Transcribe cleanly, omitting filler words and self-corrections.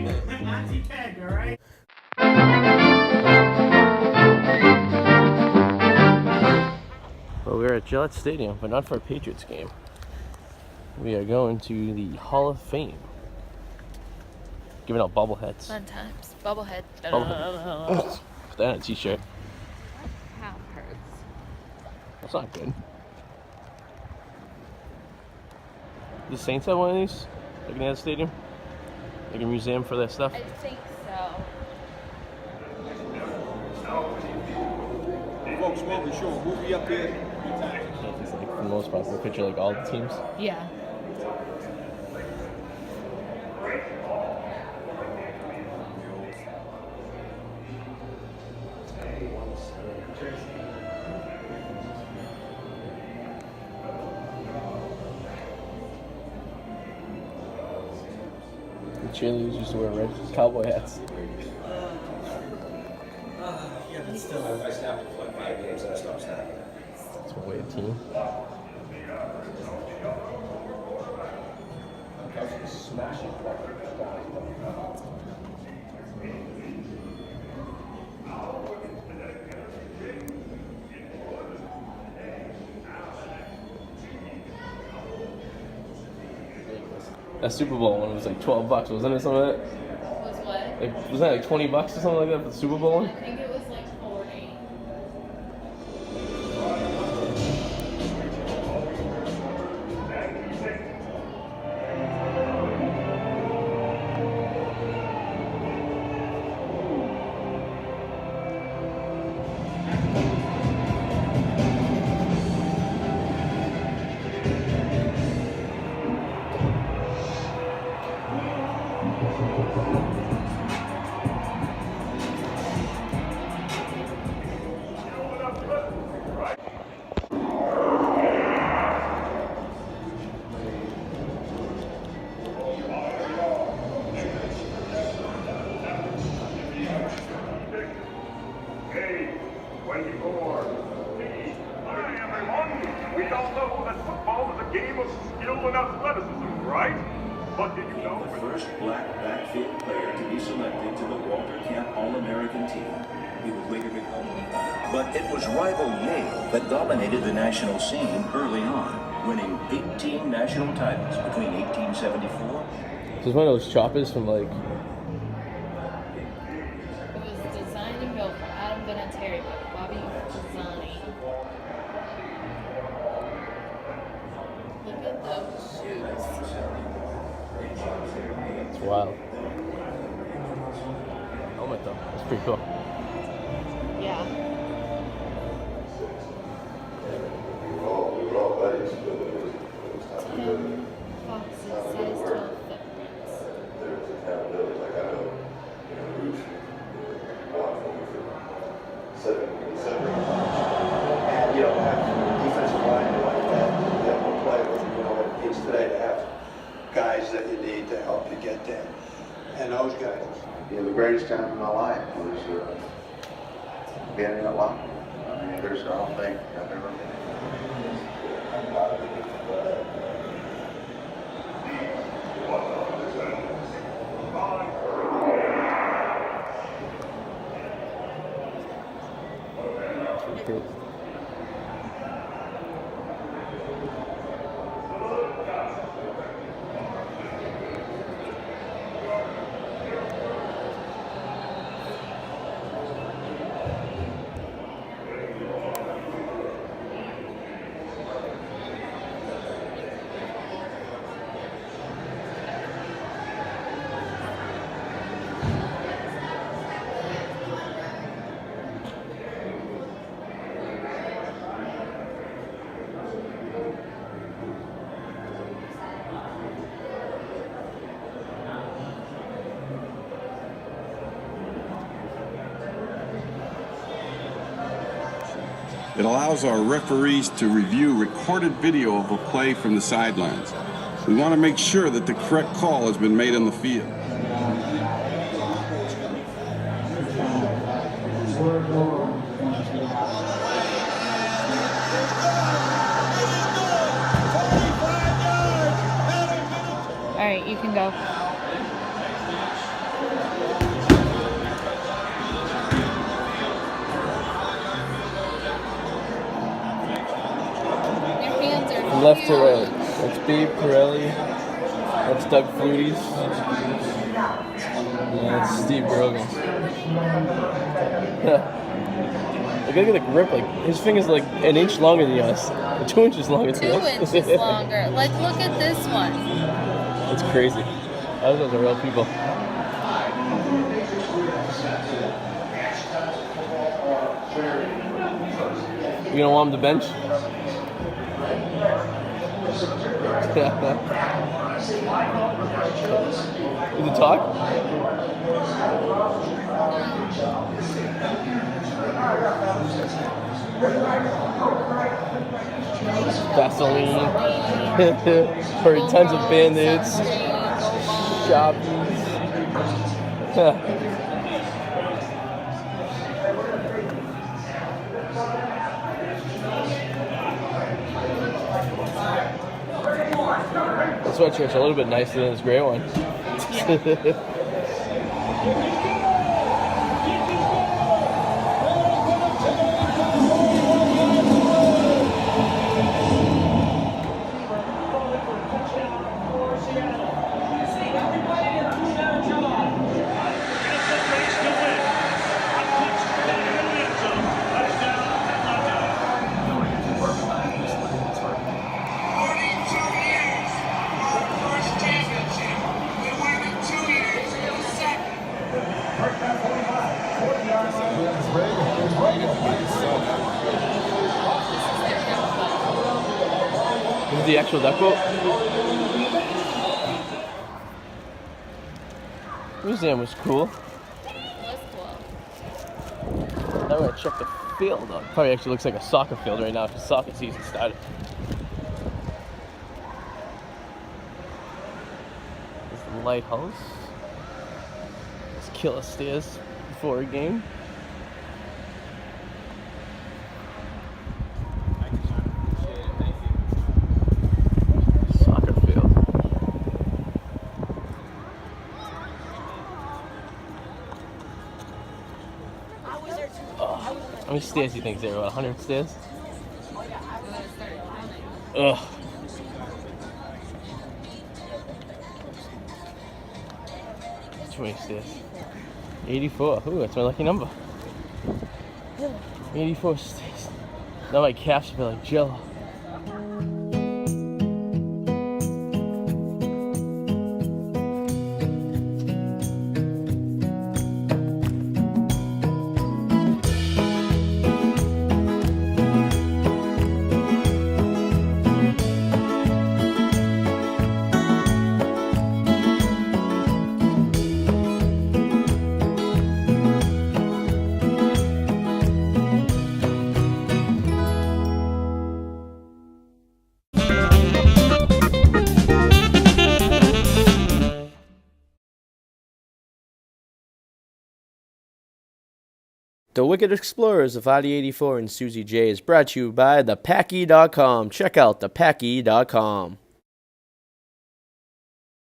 Arty Keg, alright? Well, we're at Gillette Stadium, but not for a Patriots game. We are going to the Hall of Fame. Giving out bobbleheads. Fun times. Bobblehead. Bobblehead. Put that on a t-shirt. How hurts. That's not good. The Saints have one of these? Like in the stadium? Like a museum for their stuff? I think so. Folks, welcome to a movie up here. It's like, for the most part, they picture like all the teams. Yeah. The cheerleaders used to wear red cowboy hats. Yeah, but still. I snapped it for like 5 games and I stopped snapping it. That's one way a team. Smash it. That Super Bowl one was like $12, wasn't it? Some of that? Was what? Like, wasn't that like $20 or something like that for the Super Bowl one? I think it was like 40. We all know that football is a game of skill and athleticism, right? But did you know The first black backfield player to be selected to the Walter Camp All-American team. He would later become. But it was rival Yale that dominated the national scene early on, winning 18 national titles between 1874. This is one of those choppers from like. It was designed and built for Adam Vinatieri by Bobby Pisani. Look at those shoes. It's wild. Helmet though. That's pretty cool. Yeah. Tim Fox's size 12 footprints. And you don't have defensive line like that. You have to play with, what it needs today to have guys that you need to help you get there. And those guys. The greatest time of my life was being in that locker room. I mean, I don't think I've ever been. Cool. It allows our referees to review recorded video of a play from the sidelines. We want to make sure that the correct call has been made on the field. All right, you can go. left to right. That's Babe Pirelli. That's Doug Flutie's. And that's Steve Grogan. Like, look at the grip. Like, his finger's like an inch longer than yours. 2 inches longer than 2 yours. inches longer. Like, look at this one. It's crazy. Those are real people. You gonna want him to bench? Is it talk? Vaseline. For tons of Band-Aids. Shoppies. This sweatshirt's a little bit nicer than this gray one. This is the actual duck boat. Museum was cool. It was cool. Now we're gonna check the field out. Probably actually looks like a soccer field right now because soccer season started. There's the lighthouse. There's killer stairs before a game. Soccer field. How many stairs do you think there are? 100 stairs? Ugh. Too many stairs. 84. Ooh, that's my lucky number. 84 stairs. Now my calves feel like jello. The Wicked Explorers of Arty 84 and Suzi J is brought to you by thepacky.com. Check out thepacky.com.